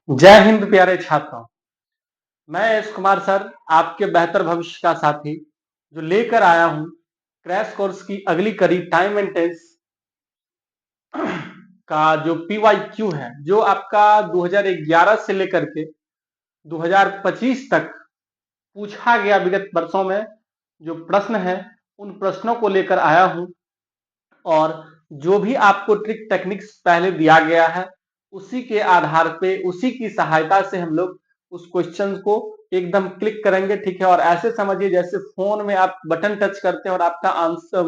जय हिंद प्यारे छात्रों। मैं एस कुमार सर, आपके बेहतर भविष्य का साथी, जो लेकर आया हूं क्रैश कोर्स की अगली कड़ी टाइम एंड टेंस का जो PYQ है, जो आपका 2011 से लेकर के 2025 तक पूछा गया विगत वर्षों में जो प्रश्न है, उन प्रश्नों को लेकर आया हूं। और जो भी आपको ट्रिक टेक्निक्स पहले दिया गया है, उसी के आधार पे, उसी की सहायता से हम लोग उस क्वेश्चन को एकदम क्लिक करेंगे। ठीक है, और ऐसे समझिए जैसे फोन में आप बटन टच करते हैं और आपका आंसर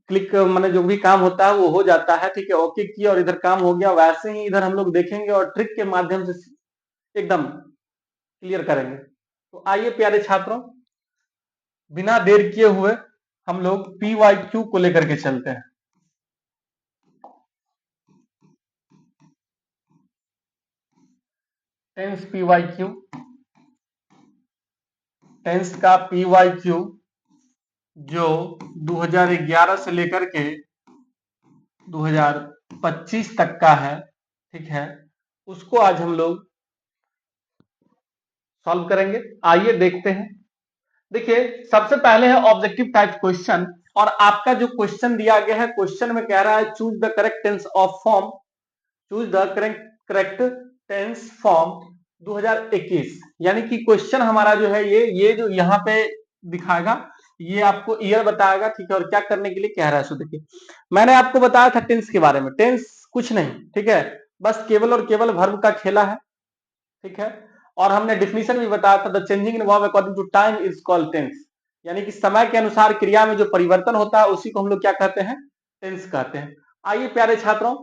क्लिक मैंने जो भी काम होता है वो हो जाता है। ठीक है, ओके किया और इधर काम हो गया, वैसे ही इधर हम लोग देखेंगे और ट्रिक के माध्यम से एकदम क्लियर करेंगे। तो आइए प्यारे छात्रों, बिना देर किए हुए हम लोग PYQ को लेकर के चलते हैं। टेंस PYQ, टेंस का PYQ जो 2011 से लेकर के 2025 तक का है, ठीक है, उसको आज हम लोग सॉल्व करेंगे। आइए देखते हैं। देखिए, सबसे पहले है ऑब्जेक्टिव टाइप क्वेश्चन, और आपका जो क्वेश्चन दिया गया है, क्वेश्चन में कह रहा है choose the correct tense of form, choose the correct tense form 2021। यानी कि क्वेश्चन हमारा जो है ये जो यहाँ पे दिखाएगा, ये आपको ईयर बताएगा। ठीक है, और क्या करने के लिए कह रहा है। सो देखिए, मैंने आपको बताया था टेंस के बारे में। टेंस कुछ नहीं, ठीक है, बस केवल और केवल वर्ब का खेला है। ठीक है, और हमने डिफिनीशन भी बताया था, the changing in verb according to time is called tense. यानी कि समय के अनुसार क्रिया में जो परिवर्तन होता है उसी को हम लोग क्या कहते हैं, टेंस कहते हैं। आइए प्यारे छात्रों,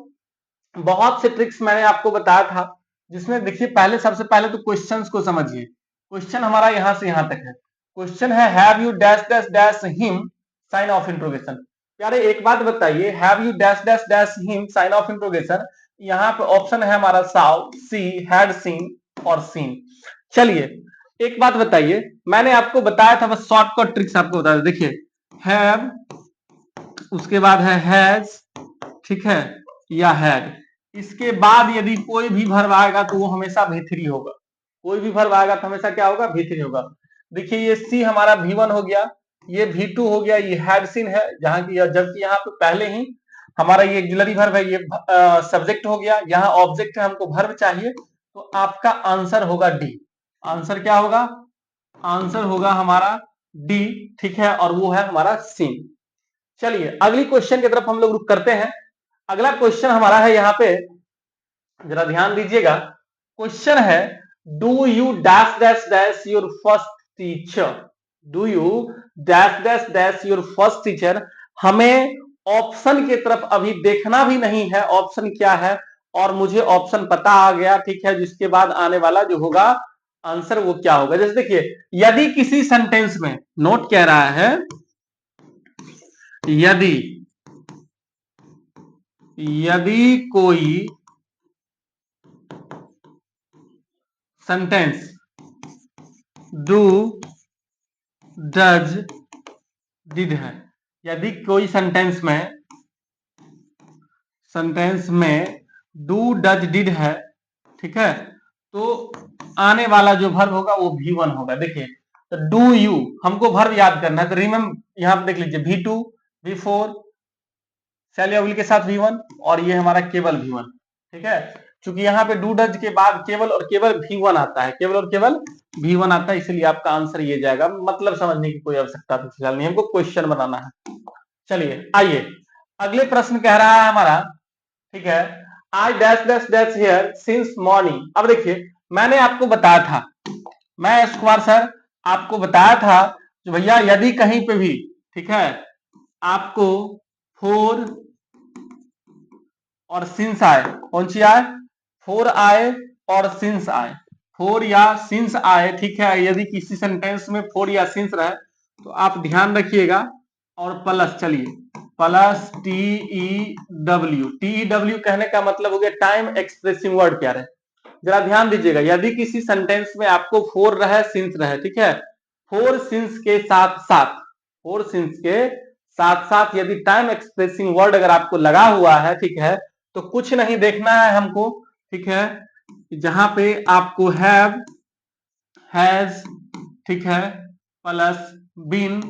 बहुत से ट्रिक्स मैंने आपको बताया था, जिसमें देखिए पहले, सबसे पहले तो क्वेश्चंस को समझिए। क्वेश्चन हमारा यहां से यहां तक है। क्वेश्चन है have you dash dash dash him sign of interrogation. प्यारे एक बात बताइए, have you dash dash dash him sign of interrogation, यहाँ पे ऑप्शन है हमारा साउ, सी, हैड सीन और सीन। चलिए एक बात बताइए, मैंने आपको बताया था, बस शॉर्टकट ट्रिक्स आपको बता दे। देखिए, हैव, उसके बाद है हैज, ठीक है, या हैड, इसके बाद यदि कोई भी वर्ब आएगा तो वो हमेशा V3 होगा। कोई भी वर्ब आएगा तो हमेशा क्या होगा, V3 होगा। देखिए ये सी हमारा V1 हो गया, ये V2 हो गया, ये हैड सीन है, जहां की जबकि यहाँ पे पहले ही हमारा ये ऑक्सिलरी वर्ब है, ये सब्जेक्ट हो गया, यहाँ ऑब्जेक्ट है, हमको वर्ब चाहिए, तो आपका आंसर होगा डी। आंसर क्या होगा, आंसर होगा हमारा डी। ठीक है, और वो है हमारा सीन। चलिए अगली क्वेश्चन की तरफ हम लोग रुक करते हैं। अगला क्वेश्चन हमारा है, यहाँ पे जरा ध्यान दीजिएगा। क्वेश्चन है do you dash dash dash your first teacher, do you dash dash dash your first teacher. हमें ऑप्शन की तरफ अभी देखना भी नहीं है, ऑप्शन क्या है, और मुझे ऑप्शन पता आ गया। ठीक है, जिसके बाद आने वाला जो होगा आंसर वो क्या होगा। जैसे देखिए, यदि किसी सेंटेंस में, नोट कह रहा है, यदि कोई सेंटेंस डू, डज, डिड है, यदि कोई सेंटेंस में डू, डज, डिड है, ठीक है, तो आने वाला जो वर्ब होगा वो V1 होगा। देखिए, तो डू यू, हमको वर्ब याद करना है, तो रिमेंबर यहां पे देख लीजिए V2, V4, शैली के साथ V1, और ये हमारा केवल V1। ठीक है, क्योंकि यहाँ पे डू डज के बाद केवल और केवल V1 आता है, केवल और केवल V1 आता है, इसलिए आपका आंसर ये जाएगा। मतलब समझने की कोई आवश्यकता तो फिलहाल नहीं, हमको क्वेश्चन बनाना है। चलिए आइए, अगले प्रश्न कह रहा है हमारा, ठीक है, I dash dash dash here since morning. अब देखिए, मैंने आपको बताया था, मैं एस कुमार सर आपको बताया था कि भैया यदि कहीं पे भी, ठीक है, आपको फोर और सिंस आए, कौन सी आए, फोर आए और सिंस आए, फोर या सिंस आए, ठीक है, यदि किसी सेंटेंस में फोर या सिंस रहे तो आप ध्यान रखिएगा, और प्लस, चलिए प्लस TEW, TEW कहने का मतलब हो गया टाइम एक्सप्रेसिंग वर्ड। क्या है, जरा ध्यान दीजिएगा, यदि किसी सेंटेंस में आपको फोर रहे, सिंस रहे, ठीक है, फोर सिंस के साथ साथ, फोर सिंस के साथ साथ यदि टाइम एक्सप्रेसिंग वर्ड अगर आपको लगा हुआ है, ठीक है, तो कुछ नहीं देखना है हमको। ठीक है, जहां पे आपको हैव, हैज, ठीक है, प्लस बीन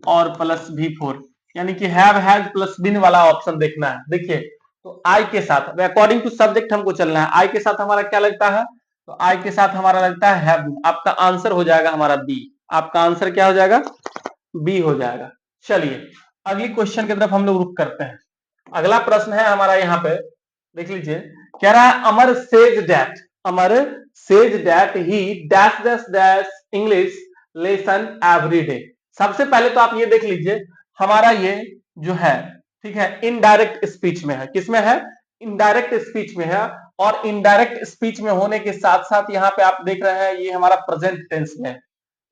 और प्लस V4, यानी कि हैव हैज प्लस बीन वाला ऑप्शन देखना है। देखिए, तो आई के साथ अकॉर्डिंग टू सब्जेक्ट हमको चलना है। आई के साथ हमारा क्या लगता है, तो आई के साथ हमारा लगता है हैव। आपका आंसर हो जाएगा हमारा बी। आपका आंसर क्या हो जाएगा, बी हो जाएगा। चलिए अगली क्वेश्चन की तरफ हम लोग रुक करते हैं। अगला प्रश्न है हमारा यहाँ पे, देख लीजिए, कह रहा है Amar says that, Amar says that he dash dash dash English lesson every day. सबसे पहले तो आप ये देख लीजिए, हमारा ये जो है, ठीक है, इनडायरेक्ट स्पीच में है। किसमें है, इनडायरेक्ट स्पीच में है। और इनडायरेक्ट स्पीच में होने के साथ साथ यहाँ पे आप देख रहे हैं ये हमारा प्रेजेंट टेंस में है।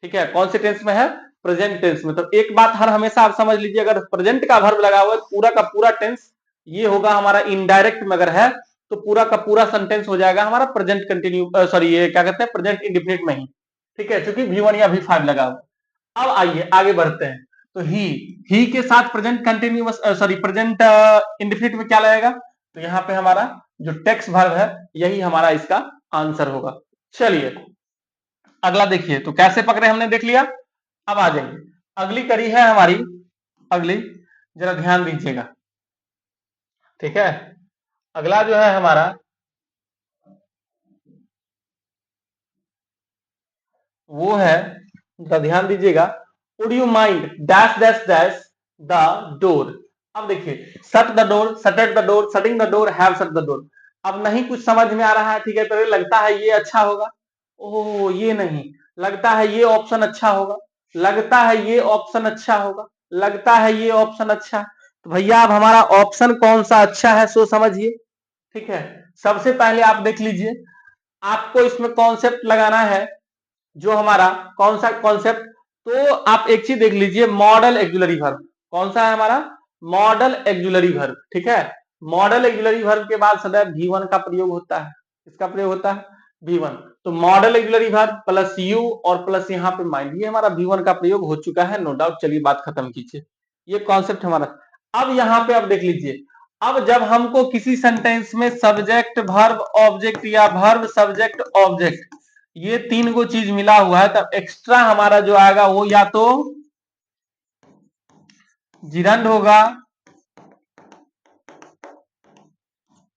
ठीक है, कौन से टेंस में है, प्रेजेंट टेंस में। तो एक बात हर हमेशा आप समझ लीजिए, अगर प्रेजेंट का वर्ब लगा हुआ है पूरा का पूरा टेंस ये होगा हमारा इनडायरेक्ट में अगर है, तो पूरा का पूरा सेंटेंस हो जाएगा हमारा प्रेजेंट कंटिन्यू, सॉरी ये क्या कहते हैं, प्रेजेंट इंडिफिनिट में ही। ठीक है, क्योंकि V1 या V5 लगा हुआ। अब आइए आगे बढ़ते हैं। तो ही के साथ present continuous, sorry present indefinite में क्या लगेगा, तो यहाँ पे हमारा जो टेक्स्ट वर्ब है यही हमारा इसका आंसर होगा। चलिए अगला देखिए, तो कैसे पकड़े हमने देख लिया। अब आ जाइए, अगली कड़ी है हमारी, अगली जरा ध्यान दीजिएगा। ठीक है, अगला जो है हमारा, वो है, जरा ध्यान दीजिएगा, would you mind dash dash dash the door. अब देखिए, shut the door, shutted the door, shutting the door, have shut the door. अब नहीं कुछ समझ में आ रहा है, ठीक है, तो लगता है ये अच्छा होगा, ओह ये नहीं, लगता है ये ऑप्शन अच्छा होगा, लगता है ये ऑप्शन अच्छा होगा, लगता है ये ऑप्शन अच्छा। तो भैया अब हमारा ऑप्शन कौन सा अच्छा है सो समझिए। ठीक है, सबसे पहले आप देख लीजिए, आपको इसमें कॉन्सेप्ट लगाना है, जो हमारा कौन सा कॉन्सेप्ट, तो आप एक चीज देख लीजिए, मॉडल एक्जुलरी वर्ब। कौन सा है हमारा, मॉडल एक्जुलरी वर्ब। ठीक है, मॉडल एक्जुलरी वर्ब के बाद सदैव V1 का प्रयोग होता है। इसका प्रयोग होता है V1। तो model auxiliary verb plus you और प्लस यहाँ पे माइंड, ये हमारा V1 का प्रयोग हो चुका है, नो डाउट। चलिए बात खत्म कीजिए, ये कॉन्सेप्ट हमारा। अब यहाँ पे आप देख लीजिए, अब जब हमको किसी सेंटेंस में सब्जेक्ट वर्ब ऑब्जेक्ट या वर्ब सब्जेक्ट ऑब्जेक्ट ये तीन को चीज मिला हुआ है, तब एक्स्ट्रा हमारा जो आएगा वो या तो जिरंड होगा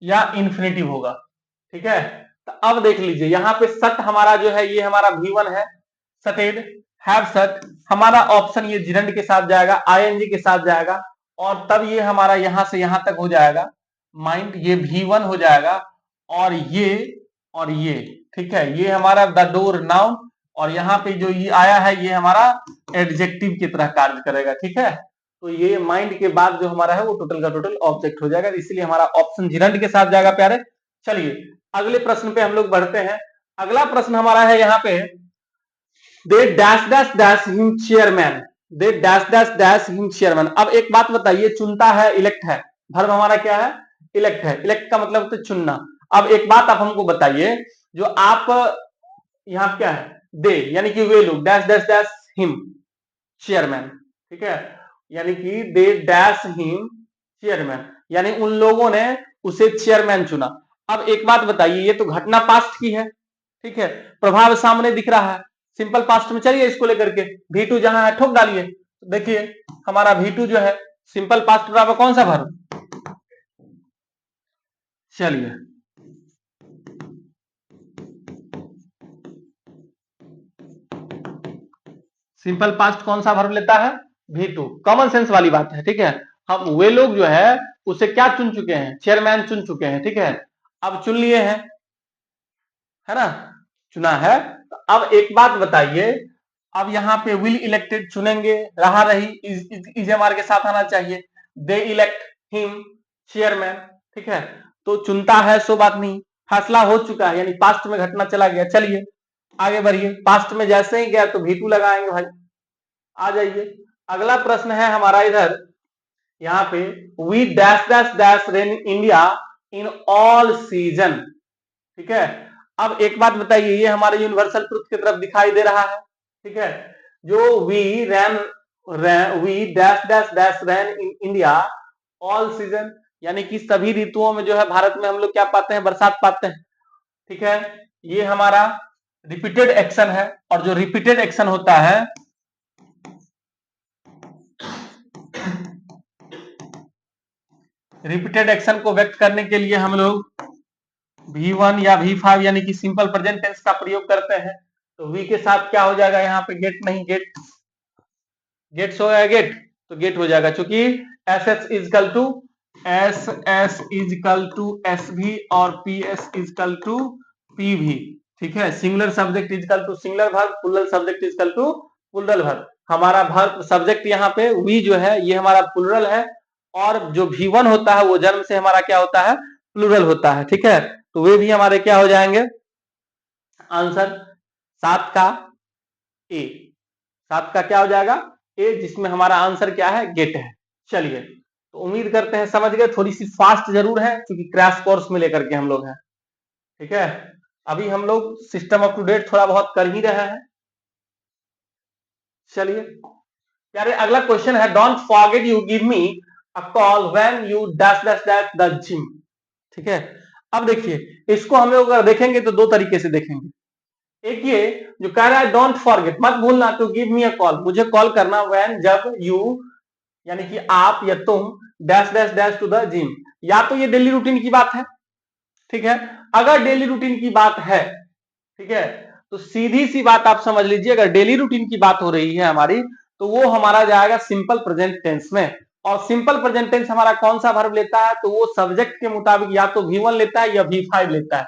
या इन्फिनेटिव होगा। ठीक है, तो अब देख लीजिए, यहाँ पे सट हमारा जो है ये हमारा V1 है, सटेड, हैव सट, हमारा ऑप्शन ये जिरंड के साथ जाएगा, ING के साथ जाएगा, और तब ये हमारा यहां से यहां तक हो जाएगा माइंड, ये V1 हो जाएगा, और ये ठीक है, ये हमारा द डोर नाउन, और यहाँ पे जो ये आया है ये हमारा एडजेक्टिव की तरह कार्य करेगा। ठीक है, तो ये माइंड के बाद जो हमारा है वो टोटल का टोटल ऑब्जेक्ट हो जाएगा, इसलिए हमारा ऑप्शन जिरंड के साथ जाएगा प्यारे। चलिए अगले प्रश्न पे हम लोग बढ़ते हैं। अगला प्रश्न हमारा है यहाँ पे, दे dash dash dash him chairman, दे dash dash dash him chairman. अब एक बात बताइए, चुनता है इलेक्ट है, वर्ब हमारा क्या है, इलेक्ट है। इलेक्ट का मतलब तो चुनना। अब एक बात आप हमको बताइए, जो आप यहाँ क्या है, दे यानी कि वे लोग, dash dash dash him chairman. ठीक है, यानी कि दे डैश हिम चेयरमैन, यानी उन लोगों ने उसे चेयरमैन चुना। अब एक बात बताइए, ये तो घटना पास्ट की है, ठीक है, प्रभाव सामने दिख रहा है, सिंपल पास्ट में। चलिए इसको लेकर के V2 जहां है ठोक डालिए, देखिए हमारा V2 जो है सिंपल पास्ट बराबर कौन सा वर्ब, चलिए सिंपल पास्ट कौन सा वर्ब लेता है, V2। कॉमन सेंस वाली बात है। ठीक है, हम वे लोग जो है उसे क्या चुन चुके हैं, चेयरमैन चुन चुके हैं। ठीक है, अब चुन लिए हैं, है ना, चुना है। अब एक बात बताइए, अब यहाँ पे विल इलेक्टेड चुनेंगे, रहा रही इजेमार के साथ आना चाहिए, दे इलेक्ट हिम चेयरमैन। ठीक है, तो चुनता है सो बात नहीं, फैसला हो चुका है, यानी पास्ट में घटना चला गया। चलिए आगे बढ़िए, पास्ट में जैसे ही गया तो V2 लगाएंगे भाई। आ जाइए, अगला प्रश्न है हमारा इधर, यहाँ पे we dash dash dash rain India in all season. ठीक है, अब एक बात बताइए, ये हमारे यूनिवर्सल ट्रुथ की तरफ दिखाई दे रहा है। ठीक है, जो we we dash dash dash ran in India all season, यानी कि सभी ऋतुओं में जो है भारत में हम लोग क्या पाते हैं, बरसात पाते हैं। ठीक है, ये हमारा रिपीटेड एक्शन है, और जो रिपीटेड एक्शन होता है रिपीटेड एक्शन को व्यक्त करने के लिए हम लोग V1 या V5 यानी कि सिंपल प्रेजेंट टेंस का प्रयोग करते हैं। तो V के साथ क्या हो जाएगा, यहाँ पे गेट नहीं, गेट्स हो गया, गेट, तो गेट हो जाएगा, क्योंकि S S equal to S भी और P S equal to P भी। ठीक है, singular subject equal to singular verb, plural subject equal to plural verb. हमारा वर्ब सब्जेक्ट यहाँ पे वी जो है ये हमारा प्लूरल है, और जो V1 होता है वो जन्म से हमारा क्या होता है, प्लूरल होता है। ठीक है, तो वे भी हमारे क्या हो जाएंगे, आंसर 7 का ए, 7 का क्या हो जाएगा, ए, जिसमें हमारा आंसर क्या है, गेट है। चलिए, तो उम्मीद करते हैं समझ गए, थोड़ी सी फास्ट जरूर है क्योंकि क्रैश कोर्स में लेकर के हम लोग हैं। ठीक है, अभी हम लोग सिस्टम अप टू डेट थोड़ा बहुत कर ही रहे हैं। चलिए यार, अगला क्वेश्चन है, don't forget you give me a call when you dash dash dash the gym. ठीक है, अब देखिए इसको हम लोग अगर देखेंगे तो दो तरीके से देखेंगे। एक ये जो कह रहा है डोंट फॉरगेट, मत भूलना to give me a call, मुझे कॉल करना, व्हेन, जब, यू यानी कि आप या तुम, dash dash dash to the gym, या तो ये डेली रूटीन की बात है। ठीक है, अगर डेली रूटीन की बात है, ठीक है, तो सीधी सी बात आप समझ लीजिए, अगर डेली रूटीन की बात हो रही है हमारी, तो वो हमारा जाएगा सिंपल प्रेजेंट टेंस में। और सिंपल प्रेजेंट टेंस हमारा कौन सा वर्ब लेता है, तो वो सब्जेक्ट के मुताबिक या तो V1 लेता है या V5 लेता है।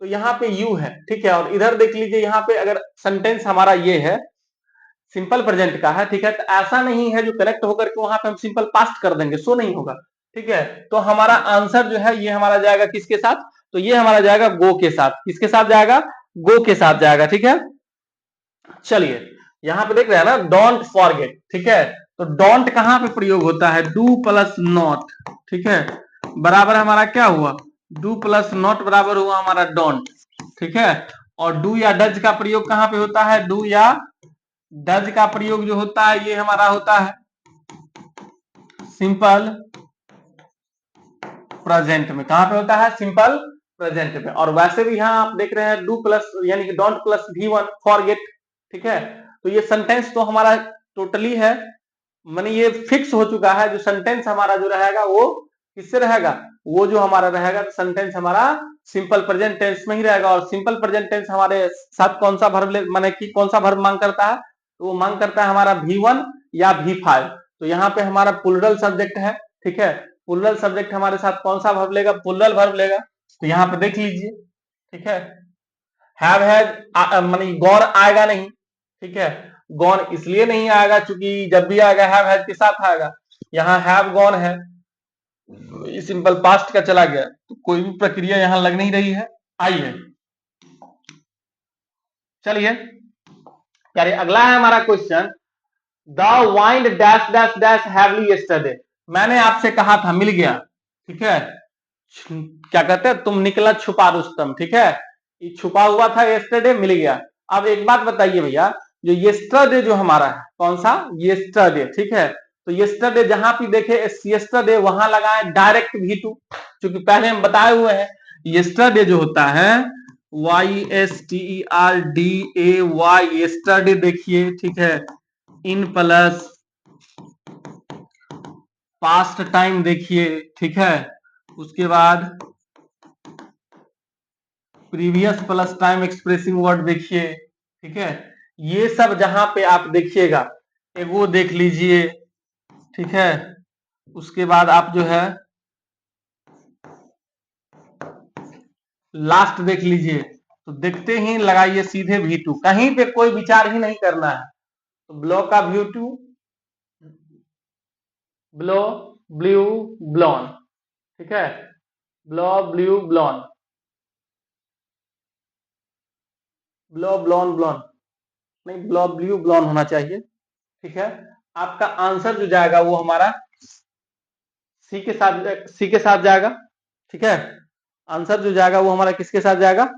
तो यहाँ पे यू है। ठीक है, और इधर देख लीजिए, यहाँ पे अगर सेंटेंस हमारा ये है, सिंपल प्रेजेंट का है, ठीक है, तो ऐसा नहीं है जो करेक्ट होकर के वहां पे हम सिंपल पास्ट कर देंगे, सो नहीं होगा। ठीक है, तो हमारा आंसर जो है ये हमारा जाएगा किसके साथ, तो ये हमारा जाएगा गो के साथ। किसके साथ जाएगा, गो के साथ जाएगा। ठीक है, चलिए यहां पे देख रहे हैं ना, डोंट फॉरगेट। ठीक है, तो डोंट कहां पे प्रयोग होता है, डू प्लस नॉट। ठीक है, बराबर हमारा क्या हुआ, डू प्लस नॉट बराबर हुआ हमारा डोंट। ठीक है, और डू या डज का प्रयोग कहां पे होता है, डू या डज का प्रयोग जो होता है ये हमारा होता है सिंपल प्रेजेंट में। कहां पे होता है, सिंपल प्रेजेंट में। और वैसे भी यहां आप देख रहे हैं डू प्लस यानी कि डोंट प्लस V1 फॉरगेट। ठीक है, तो ये सेंटेंस तो हमारा टोटली है, माने ये फिक्स हो चुका है, जो सेंटेंस हमारा जो रहेगा वो किससे रहेगा, वो जो हमारा रहेगा सेंटेंस हमारा सिंपल प्रेजेंट टेंस में ही रहेगा। और सिंपल प्रेजेंट टेंस हमारे साथ कौन सा वर्ब माने कि कौन सा वर्ब मांग करता है, तो वो मांग करता है हमारा V1 या V5। तो यहाँ पे हमारा प्लूरल सब्जेक्ट है। ठीक है, प्लूरल सब्जेक्ट हमारे साथ कौन सा वर्ब लेगा, प्लूरल वर्ब लेगा। तो यहाँ पे देख लीजिए, ठीक है, हैव हैज माने गॉन आएगा नहीं। ठीक है, गॉन इसलिए नहीं आएगा क्योंकि जब भी आएगा हैव हैज के साथ आएगा। यहाँ हैव गॉन है, सिंपल पास्ट का चला गया, तो कोई भी प्रक्रिया यहाँ लग नहीं रही है। आइए, चलिए यार, अगला है हमारा question, the wind dash dash dash heavily yesterday. मैंने आपसे कहा था, मिल गया। ठीक है, क्या कहते हैं, तुम निकला छुपा रुस्तम। ठीक है, ये छुपा हुआ था यस्टरडे, मिल गया। अब एक बात बताइए भैया, जो यस्टरडे जो हमारा है, कौन सा, यस्टरडे। ठीक है, तो यस्टरडे जहां भी देखे यस्टरडे वहां लगाए डायरेक्ट V2, क्योंकि पहले हम बताए हुए हैं यस्टरडे जो होता है YSTERDAY, यस्टरडे देखिए। ठीक है, इन प्लस पास्ट टाइम देखिए। ठीक है, उसके बाद previous plus time expressive word देखिए। ठीक है, ये सब जहां पे आप देखिएगा, वो देख लीजिए। ठीक है, उसके बाद आप जो है लास्ट देख लीजिए, तो देखते ही लगाइए सीधे V2, कहीं पे कोई विचार ही नहीं करना है। तो ब्लो का V2, ब्लो, ब्लू, ब्लॉन। ठीक है, ब्लो, ब्लू, ब्लॉन, ब्लो, ब्लॉन, ब्लॉन, नहीं, ब्लो, ब्लू, ब्लॉन होना चाहिए। ठीक है, आपका आंसर जो जाएगा वो हमारा सी के साथ जाएगा। ठीक है, आंसर जो जाएगा वो हमारा किसके साथ जाएगा,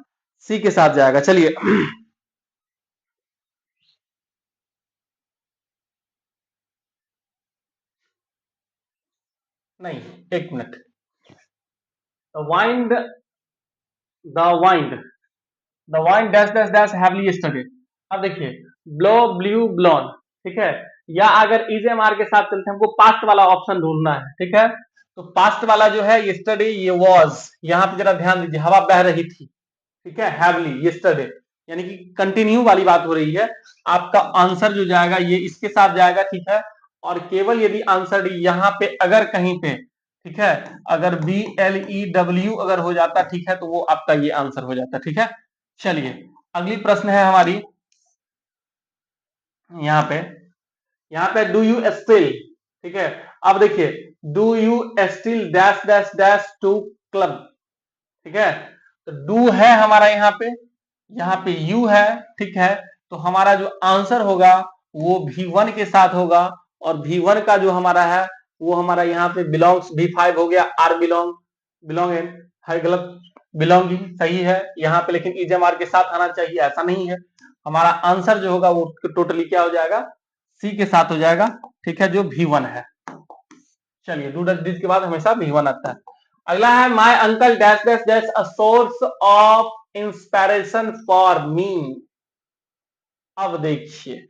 सी के साथ जाएगा। चलिए नहीं, एक minute, the wind, the wind, the wine dash dash dash heavily studied. अब देखिए ब्लो ब्लू ब्लॉन, ठीक है, या अगर इजेएमआर के साथ चलते हैं, हमको पास्ट वाला ऑप्शन ढूंढना है, ठीक है। तो पास्ट वाला जो है यस्टरडे, ये वाज, यहाँ पे जरा ध्यान दीजिए, हवा बह रही थी, ठीक है, हैवली यस्टरडे, यानी कि कंटिन्यू वाली बात हो रही है। आपका आंसर जो जाएगा ये इसके साथ जाएगा, ठीक है। और केवल यदि आंसर डी यहाँ पे अगर कहीं पे, ठीक है, अगर BLEW अगर हो जाता, ठीक है, तो वो आपका ये आंसर हो जाता, ठीक है। चलिए अगली प्रश्न है हमारी यहाँ पे डू यू स्टिल, ठीक है। अब देखिए do you still dash dash dash to club, ठीक है। तो डू है हमारा यहाँ पे यू है, ठीक है। तो हमारा जो आंसर होगा वो V1 के साथ होगा, और V1 का जो हमारा है वो हमारा यहाँ पे बिलोंग्स V5 हो गया, आर बिलोंग इन है, गलत, बिलोंगिंग सही है यहाँ पे, लेकिन इजेएमआर के साथ आना चाहिए, ऐसा नहीं है। हमारा आंसर जो होगा वो टोटली क्या हो जाएगा, सी के साथ हो जाएगा, ठीक है, जो V1 है। चलिए डू डज डिड के बाद हमेशा V1 आता है। अगला है my uncle dash dash dash a source of inspiration for me. अब देखिए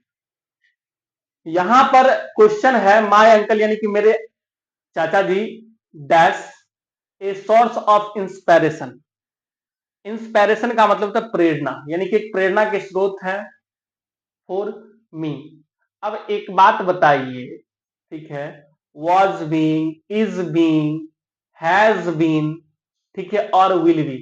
यहां पर क्वेश्चन है माय अंकल यानी कि मेरे चाचा जी dash a source of inspiration. Inspiration का मतलब था प्रेरणा, यानी कि एक प्रेरणा के स्रोत है फॉर मी। अब एक बात बताइए, ठीक है, was being, is being, has been, ठीक है, और विल बी।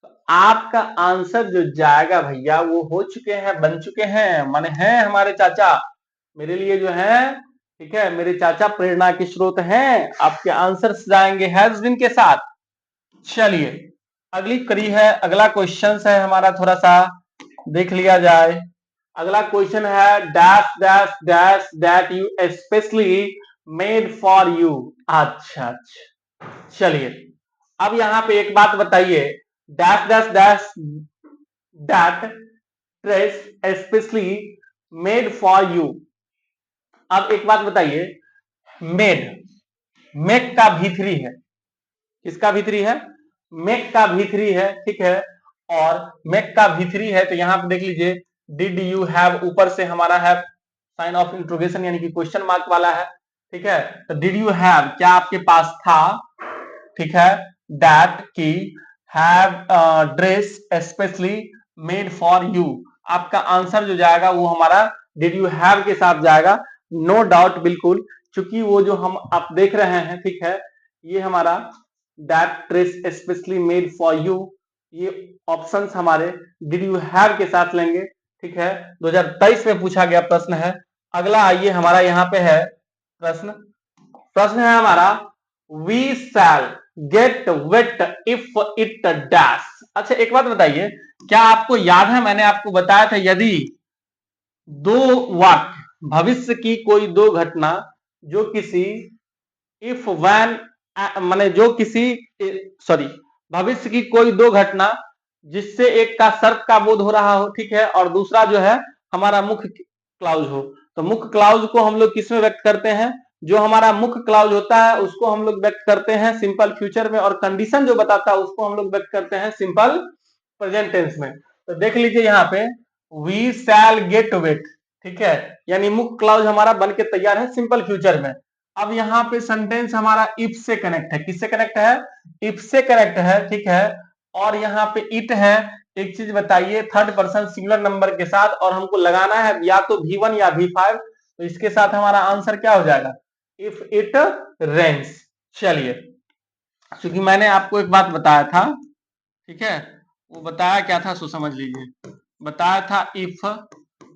तो आपका आंसर जो जाएगा भैया वो हो चुके हैं, बन चुके हैं, माने हैं हमारे चाचा मेरे लिए जो है, ठीक है, मेरे चाचा प्रेरणा के स्रोत हैं। आपके आंसर जाएंगे हैज बीन के साथ। चलिए अगली कड़ी है, अगला क्वेश्चन है हमारा, थोड़ा सा देख लिया जाए। अगला क्वेश्चन है dash dash dash that you specially made for you. अच्छा, चलिए अब यहाँ पे एक बात बताइए, dash dash dash that dress specially made for you. अब एक बात बताइए, मेड, मेक का V3 है, किसका V3 है, मेक का V3 है, ठीक है। और मेक का V3 है तो यहाँ पे देख लीजिए डिड यू हैव, ऊपर से हमारा है साइन ऑफ इंट्रोगेशन यानी कि क्वेश्चन मार्क वाला है, ठीक है। तो डिड यू हैव, क्या आपके पास था, ठीक है, दैट की have dress specially made for you. आपका आंसर जो जाएगा वो हमारा डिड यू हैव के साथ जाएगा, नो डाउट, बिल्कुल, क्योंकि वो जो हम आप देख रहे हैं, ठीक है, ये हमारा that dress specially made for you, ये ऑप्शंस हमारे डिड यू हैव के साथ लेंगे, ठीक है। 2023 में पूछा गया प्रश्न है। अगला आइए हमारा यहाँ पे है प्रश्न, प्रश्न है हमारा we shall get wet if it dash. अच्छा एक बात बताइए, क्या आपको याद है मैंने आपको बताया था यदि दो वाक्य, भविष्य की कोई दो घटना जो किसी इफ वैन माने जो किसी सॉरी भविष्य की कोई दो घटना जिससे एक का शर्त का बोध हो रहा हो, ठीक है, और दूसरा जो है हमारा मुख्य क्लाउज हो, तो मुख्य क्लाउज को हम लोग किसमें व्यक्त करते हैं, जो हमारा मुख्य क्लाउज होता है उसको हम लोग व्यक्त करते हैं सिंपल फ्यूचर में, और कंडीशन जो बताता है उसको हम लोग व्यक्त करते हैं सिंपल प्रेजेंट टेंस में। तो देख लीजिए यहाँ पे वी शैल गेट वेट, ठीक है, यानी मुख्य क्लाउज हमारा बन के तैयार है सिंपल फ्यूचर में। अब यहाँ पे सेंटेंस हमारा इफ से कनेक्ट है, किससे कनेक्ट है, इफ से कनेक्ट है, ठीक है। और यहाँ पे इट है, एक चीज बताइए, थर्ड पर्सन सिंगुलर नंबर के साथ, और हमको लगाना है या तो V1 या V5, तो इसके साथ हमारा आंसर क्या हो जाएगा, इफ इट रेन्स। चलिए क्योंकि मैंने आपको एक बात बताया था, ठीक है, वो बताया क्या था सो समझ लीजिए, बताया था if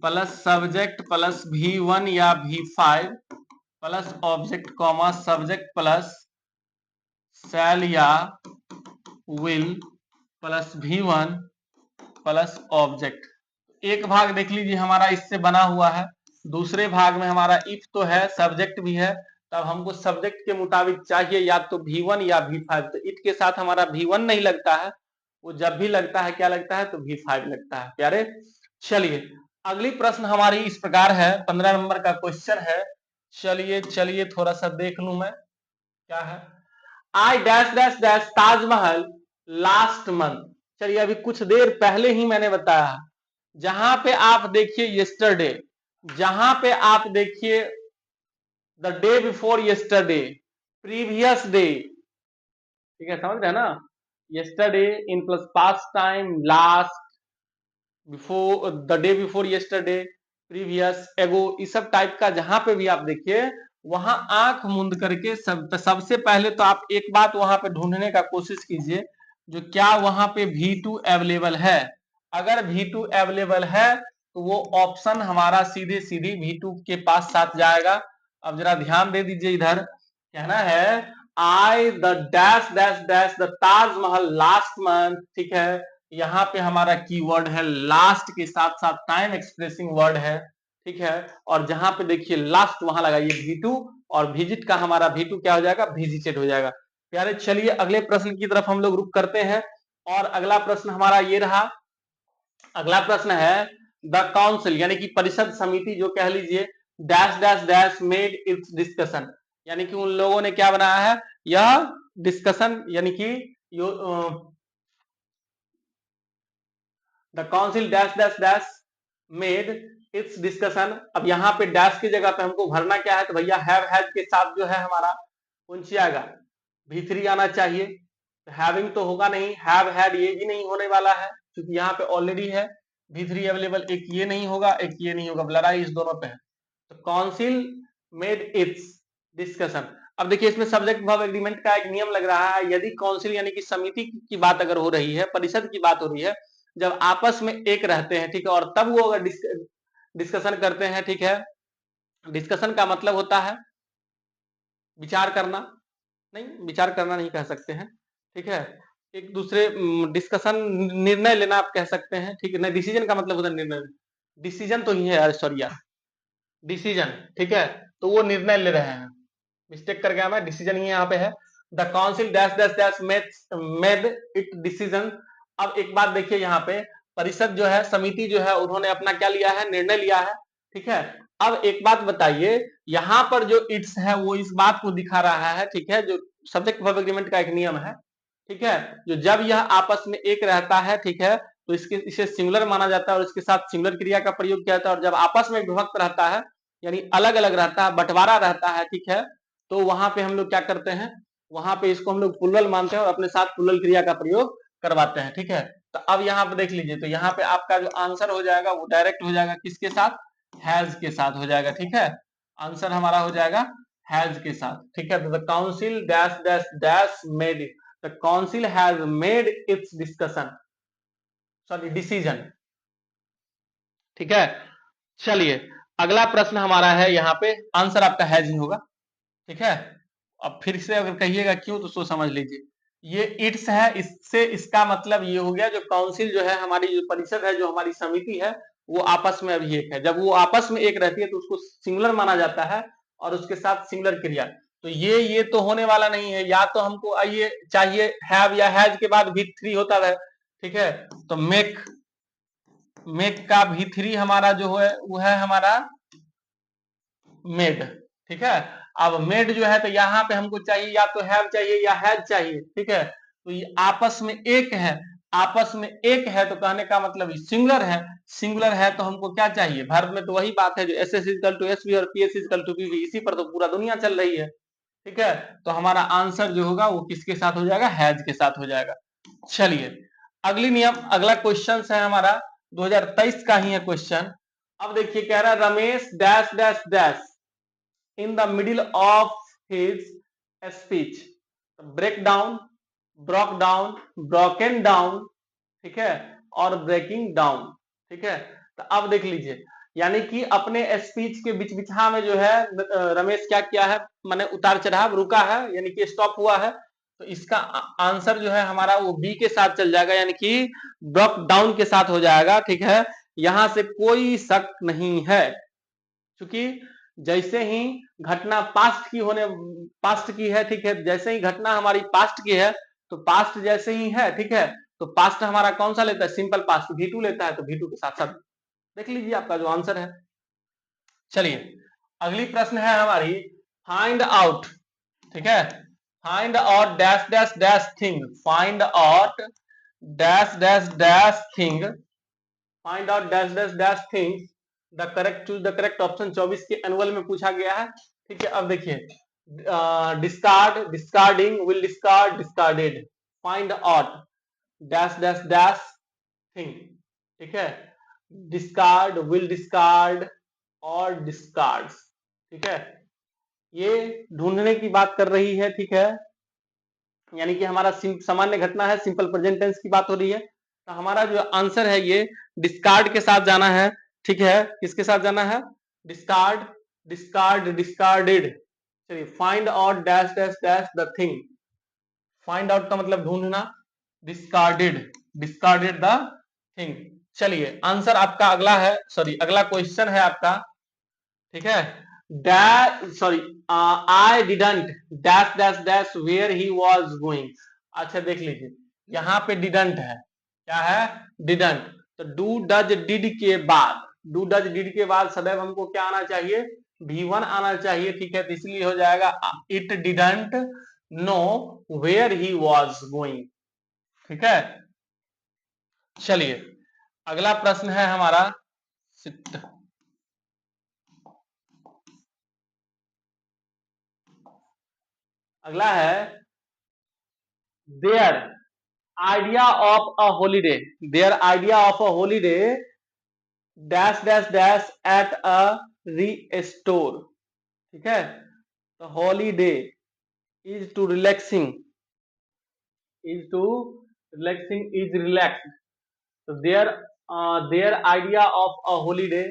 plus subject plus V1 या V5 plus object comma subject plus shall या will plus V1 plus object. एक भाग देख लीजिए हमारा इससे बना हुआ है, दूसरे भाग में हमारा इफ तो है, सब्जेक्ट भी है, तब हमको सब्जेक्ट के मुताबिक चाहिए या तो V1 या V5। तो इट के साथ हमारा V1 नहीं लगता है, वो जब भी लगता है क्या लगता है, तो V5 लगता है प्यारे। चलिए अगली प्रश्न हमारी इस प्रकार है, 15 नंबर का क्वेश्चन है। चलिए चलिए थोड़ा सा देख लूं मैं क्या है, I dash dash dash Taj Mahal last month. चलिए अभी कुछ देर पहले ही मैंने बताया, जहां पे आप देखिए यस्टरडे, जहां पे आप देखिए the day before yesterday, previous day, ठीक है, समझ रहे हैं ना, yesterday in plus past time, last, before, the day before yesterday, previous, एगो, इस सब टाइप का जहां पे भी आप देखिए, वहां आंख मूंद करके सबसे पहले तो आप एक बात वहां पे ढूंढने का कोशिश कीजिए, जो क्या वहां पे V2 अवेलेबल है। अगर V2 अवेलेबल है तो वो ऑप्शन हमारा सीधे सीधी V2 के पास साथ जाएगा। अब जरा ध्यान दे दीजिए, इधर कहना है I the dash dash dash the Taj Mahal last month, ठीक है, यहाँ पे हमारा कीवर्ड है लास्ट के साथ साथ टाइम एक्सप्रेसिंग वर्ड है, ठीक है, और जहां पे देखिए लास्ट वहां लगाइए V2, और विजिट का हमारा V2 क्या हो जाएगा, विजिटेड हो जाएगा। प्यारे चलिए अगले प्रश्न की तरफ हम लोग रुक करते हैं, और अगला प्रश्न हमारा ये रहा। अगला प्रश्न है द काउंसिल यानी कि परिषद समिति जो कह लीजिए, dash dash dash made it's discussion, यानी कि उन लोगों ने क्या बनाया है, यह डिस्कशन, यानी कि the council dash dash dash made it's discussion. अब यहाँ पे डैश की जगह पे हमको भरना क्या है, तो भैया हैव हैज के साथ जो है हमारा कौन सी आएगा, V3 आना चाहिए। हैविंग तो होगा नहीं, हैव हैड ये भी नहीं होने वाला है, क्योंकि यहाँ पे ऑलरेडी है V3 अवेलेबल, एक ये नहीं होगा एक ये नहीं होगा, लड़ाई इस दोनों पे है। तो काउंसिल मेड इट्स डिस्कशन। अब देखिए इसमें सब्जेक्ट वर्ब एग्रीमेंट का एक नियम लग रहा है, यदि काउंसिल यानी कि समिति की बात अगर हो रही है, परिषद की बात हो रही है, जब आपस में एक रहते हैं, ठीक है, और तब वो अगर डिस्कशन करते हैं, ठीक है, डिस्कशन का मतलब होता है विचार करना, नहीं विचार करना नहीं कह सकते हैं, ठीक है, एक दूसरे डिस्कशन, निर्णय लेना आप कह सकते हैं, ठीक है, नहीं डिसीजन का मतलब होता है निर्णय, डिसीजन तो ही है यार, सॉरी यार, डिसीजन, ठीक है, तो वो निर्णय ले रहे हैं, मिस्टेक कर गया मैं, डिसीजन ही यहाँ पे है, the council dash dash dash made it decision. अब एक बात देखिए यहाँ पे, परिषद जो है, समिति जो है, उन्होंने अपना क्या लिया है, निर्णय लिया है, ठीक है। अब एक बात बताइए, यहाँ पर जो इट्स है वो इस बात को दिखा रहा है, ठीक है, जो सब्जेक्ट वर्ब एग्रीमेंट का एक नियम है, ठीक है, जो जब यह आपस में एक रहता है, ठीक है, तो इसे सिंगुलर माना जाता है और इसके साथ सिंगुलर क्रिया का प्रयोग किया जाता है, और जब आपस में विभक्त रहता है यानी अलग अलग रहता है, बंटवारा रहता है, ठीक है, तो वहां पे हम लोग क्या करते हैं, वहां पे इसको हम लोग प्लुरल मानते हैं और अपने साथ प्लुरल क्रिया का प्रयोग करवाते हैं, ठीक है। तो अब यहाँ पे देख लीजिए, तो यहाँ पे आपका जो आंसर हो जाएगा वो डायरेक्ट हो जाएगा किसके साथ, हैज के साथ हो जाएगा, ठीक है, आंसर हमारा हो जाएगा हैज के साथ, ठीक है। तो the council dash dash dash made it, the council has made it's discussion, sorry decision, ठीक है। चलिए अगला प्रश्न हमारा है, यहाँ पे आंसर आपका हैज ही होगा, ठीक है। अब फिर से अगर कहिएगा क्यों तो सो समझ लीजिए, ये इट्स है, इससे इसका मतलब ये हो गया, जो काउंसिल जो है हमारी, जो परिषद है, जो हमारी समिति है, वो आपस में अभी एक है, जब वो आपस में एक रहती है तो उसको सिंगुलर माना जाता है और उसके साथ सिंगुलर क्रिया। तो ये तो होने वाला नहीं है, या तो हमको आइए चाहिए हैव या हैज के बाद V3 होता है, ठीक है, तो मेक का V3 हमारा जो है वो है हमारा मेड, ठीक है। अब मेड जो है तो यहाँ पे हमको चाहिए या तो हैव चाहिए या हैज चाहिए, ठीक है, तो ये आपस में एक है, आपस में एक है तो कहने का मतलब सिंगुलर है, सिंगुलर है तो हमको क्या चाहिए, वर्ब में तो वही बात है, जो S S equal to S B और P S equal to P V, इसी पर तो पूरा दुनिया चल रही है, ठीक है। तो हमारा आंसर जो होगा वो किसके साथ हो जाएगा, हैज के साथ हो जाएगा। चलिए अगली नियम, अगला क्वेश्चन है हमारा 2023 का ही है क्वेश्चन। अब देखिए कह रहा है Ramesh dash dash dash in the middle of his speech, break down, broke down, broken down, ठीक है, और ब्रेकिंग डाउन, ठीक है। तो अब देख लीजिए, यानी कि अपने स्पीच के बीच बिछा में जो है रमेश क्या किया है, माने उतार चढ़ाव रुका है, यानी कि स्टॉप हुआ है, तो इसका आंसर जो है हमारा वो बी के साथ चल जाएगा, यानी कि ब्रोक डाउन के साथ हो जाएगा, ठीक है। यहां से कोई शक नहीं है, क्योंकि जैसे ही घटना पास्ट की है, ठीक है, जैसे ही घटना हमारी पास्ट की है, तो पास्ट जैसे ही है, ठीक है, तो पास्ट हमारा कौन सा लेता है, सिंपल पास्ट V2 लेता है, तो V2 के साथ साथ देख लीजिए आपका जो आंसर है। चलिए अगली प्रश्न है हमारी, फाइंड आउट, ठीक है, find out dash dash dash thing, find out dash dash dash thing, find out dash dash dash things the correct, choose the correct option 24 के एनुअल में पूछा गया है। ठीक है, अब देखिए discard, discarding, will discard, discarded, find out dash dash dash thing. ठीक है, डिस्कार्ड, विल डिस्कार्ड और डिस्कार्ड्स। ठीक है, ये ढूंढने की बात कर रही है। ठीक है, यानी कि हमारा सामान्य घटना है, सिंपल प्रेजेंट टेंस की बात हो रही है। तो हमारा जो आंसर है ये डिस्कार्ड के साथ जाना है। ठीक है, किसके साथ जाना है? Discard, discard, discarded. चलिए, find out dash dash dash the thing, find out का मतलब ढूंढना, डिस्कार्डेड, डिस्कार्डेड द थिंग। चलिए, आंसर आपका अगला है, सॉरी अगला क्वेश्चन है आपका। ठीक है, dash sorry I didn't dash dash dash where he was going. अच्छा देख लीजिए, यहाँ पे डिडंट है, क्या है? डिडंट। तो डू डज डिड के बाद, डू डज डिड के बाद सदैव हमको क्या आना चाहिए? V1 आना चाहिए। ठीक है, तो इसलिए हो जाएगा it didn't know where he was going. ठीक है, चलिए अगला प्रश्न है हमारा, अगला है their idea of a holiday, their idea of a holiday dash dash dash at a restore. ठीक है, तो holiday is to relaxing, is to relaxing, is relax. तो their idea of a holiday,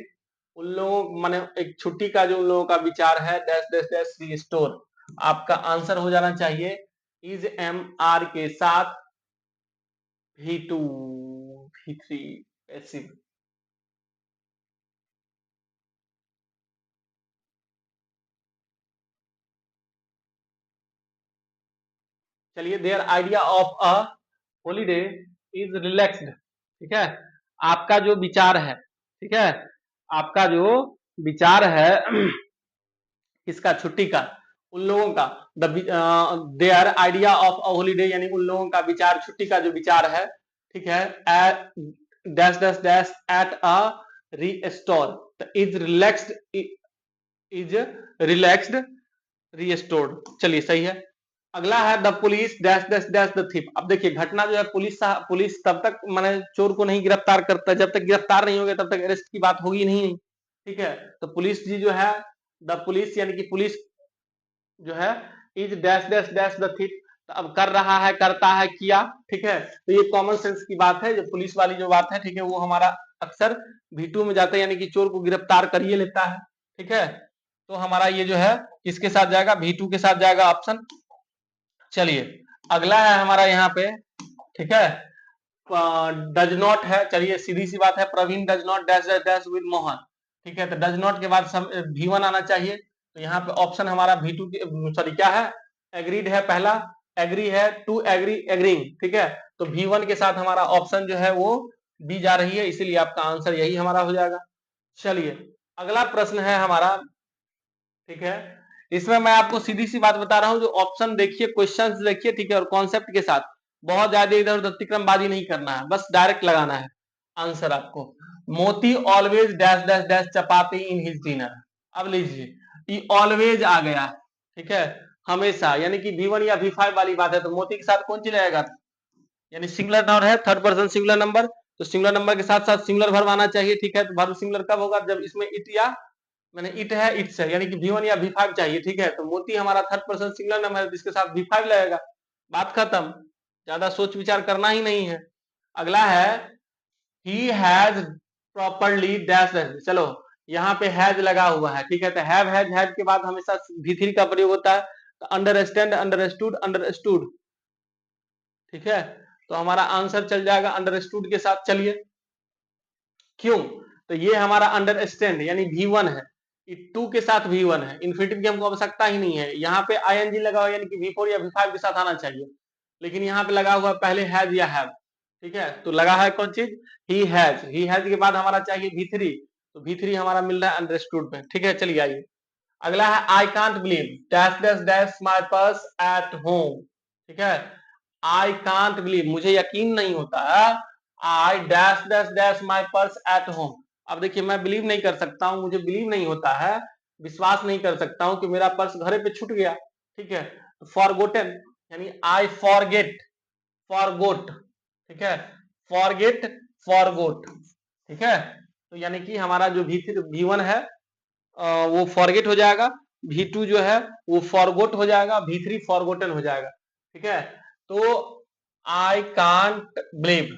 उन लोगों माने एक छुट्टी का जो उन लोगों का विचार है, डैश डैश डैश री-स्टोर। आपका आंसर हो जाना चाहिए इज एम आर के साथ V2, V3 पैसिव। चलिए, their idea of a holiday is relaxed. ठीक है, आपका जो विचार है, ठीक है, आपका जो विचार है किसका? छुट्टी का, उन लोगों का। There idea of a holiday यानी उन लोगों का विचार, छुट्टी का जो विचार है। ठीक है, dash dash dash at a restore, is relaxed, is relaxed restored. चलिए सही है। अगला है the police dash dash dash the thief. अब देखिए, घटना जो है, पुलिस तब तक माने चोर को नहीं गिरफ्तार करता, जब तक गिरफ्तार नहीं होगा तब तक अरेस्ट की बात होगी नहीं। ठीक है, तो पुलिस जी जो है, द पुलिस यानी कि पुलिस जो है is dash dash dash the thief. तो अब कर रहा है, करता है, किया। ठीक है, तो ये कॉमन सेंस की बात है, जो पुलिस वाली जो बात है। ठीक है, वो हमारा अक्सर V2 में जाता है, यानी कि चोर को गिरफ्तार कर ही लेता है। ठीक है, तो हमारा ये जो है किसके साथ जाएगा? V2 के साथ जाएगा ऑप्शन। चलिए, अगला है हमारा यहाँ पे। ठीक है, डज नॉट है। चलिए, सीधी सी बात है, Praveen does not dash dash dash with Mohan. ठीक है, तो डज नॉट के बाद V1 आना चाहिए। तो यहाँ पे ऑप्शन हमारा V2 के, सॉरी क्या है? एग्रीड है पहला, एग्री है, टू एग्री, एग्रीइंग। ठीक है, तो V1 के साथ हमारा ऑप्शन जो है वो डी जा रही है, इसीलिए आपका आंसर यही हमारा हो जाएगा। चलिए, अगला प्रश्न है हमारा। ठीक है, इसमें मैं आपको सीधी सी बात बता रहा हूं, जो ऑप्शन देखिए, क्वेश्चंस देखिए। ठीक है, और कॉन्सेप्ट के साथ बहुत ज्यादा इधर उधर अतिक्रमबाजी नहीं करना है, बस डायरेक्ट लगाना है आंसर आपको। मोती always dash dash dash chapati in his dinner. अब लीजिए, ये ऑलवेज आ गया। ठीक है, हमेशा, यानी कि V1 या V5 वाली बात है, तो मोती के साथ कौन चलेगा? यानी सिंगुलर नाउन है, थर्ड पर्सन सिंगुलर नंबर, तो सिंगुलर नंबर के साथ साथ सिंगुलर वर्ब आना चाहिए। ठीक है, तो वर्ब सिंगुलर कब होगा? जब इसमें इट या मैंने इट है, इट्स है, यानी कि V1 या V5 चाहिए। ठीक है, तो मोती हमारा थर्ड पर्सन सिंगुलर नंबर है, जिसके साथ V5 लगेगा। बात खत्म, ज्यादा सोच विचार करना ही नहीं है। अगला है he has properly dash dash. चलो, यहाँ पे हैज लगा हुआ है। ठीक है, तो हैज के बाद हमेशा V3 का प्रयोग होता है। तो अंडरस्टैंड, अंडरस्टूड, अंडरस्टूड। ठीक है, तो हमारा आंसर चल जाएगा अंडरस्टूड के साथ। चलिए, क्यों? तो ये हमारा अंडरस्टैंड यानी V1 है, टू के साथ V1 है, इन्फिनिटिव की हमको आवश्यकता ही नहीं है। यहाँ पे ing लगा हुआ यानी कि V4 या V5 के साथ आना चाहिए, लेकिन यहाँ पे लगा हुआ पहले हैज या हैव। ठीक है, तो लगा है कौन चीज? He has. ही हैज के बाद हमारा चाहिए V3, तो V3 हमारा मिल रहा है अंडरस्टूड में। ठीक है, चलिए आइए, अगला है I can't believe dash dash dash my purse at home. ठीक है, आई कांट बिलीव, मुझे यकीन नहीं होता है, I dash dash dash my purse at home. अब देखिए मैं बिलीव नहीं कर सकता हूं, मुझे बिलीव नहीं होता है, विश्वास नहीं कर सकता हूं कि मेरा पर्स घरे पे छूट गया। ठीक है, फॉरगोटन यानी आई फॉरगेट, फॉरगोट, ठीक है, फॉरगेट, फॉरगोट, ठीक है। तो यानी कि हमारा जो V1 है वो फॉरगेट हो जाएगा, V2 जो है वो फॉरगोट हो जाएगा, V3 फॉरगोटन हो जाएगा। ठीक है, तो आई कांट बिलीव,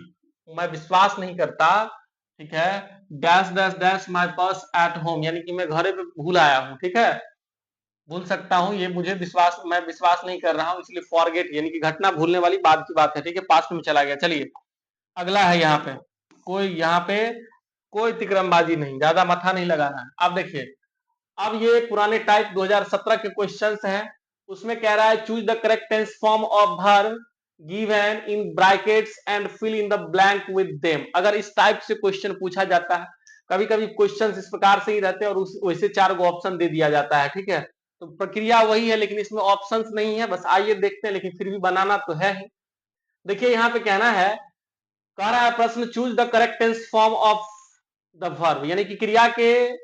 मैं विश्वास नहीं करता, ठीक है, dash dash dash my purse at home, यानी कि मैं घरे पे भूल आया हूं। ठीक है, भूल सकता हूं, ये मुझे विश्वास, मैं विश्वास नहीं कर रहा हूं, इसलिए फॉरगेट यानी कि घटना भूलने वाली बात की बात है। ठीक है, पास्ट में चला गया। चलिए अगला है, यहाँ पे कोई तिकड़मबाजी नहीं, ज्यादा माथा नहीं लगाना है। अब देखिए, अब ये पुराने टाइप 2017 के क्वेश्चंस हैं, उसमें कह रहा है choose the correct tense form of verb given in brackets and fill in the blank with them. अगर इस टाइप से क्वेश्चन पूछा जाता है, कभी कभी क्वेश्चन इस प्रकार से ही रहते हैं और वैसे 4 गो ऑप्शन दे दिया जाता है। ठीक है, तो प्रक्रिया वही है, लेकिन इसमें ऑप्शंस नहीं है। बस आइए देखते हैं, लेकिन फिर भी बनाना तो है ही। देखिए यहाँ पे कहना है, कह रहा है प्रश्न, choose the correct tense form of the verb, यानी कि क्रिया के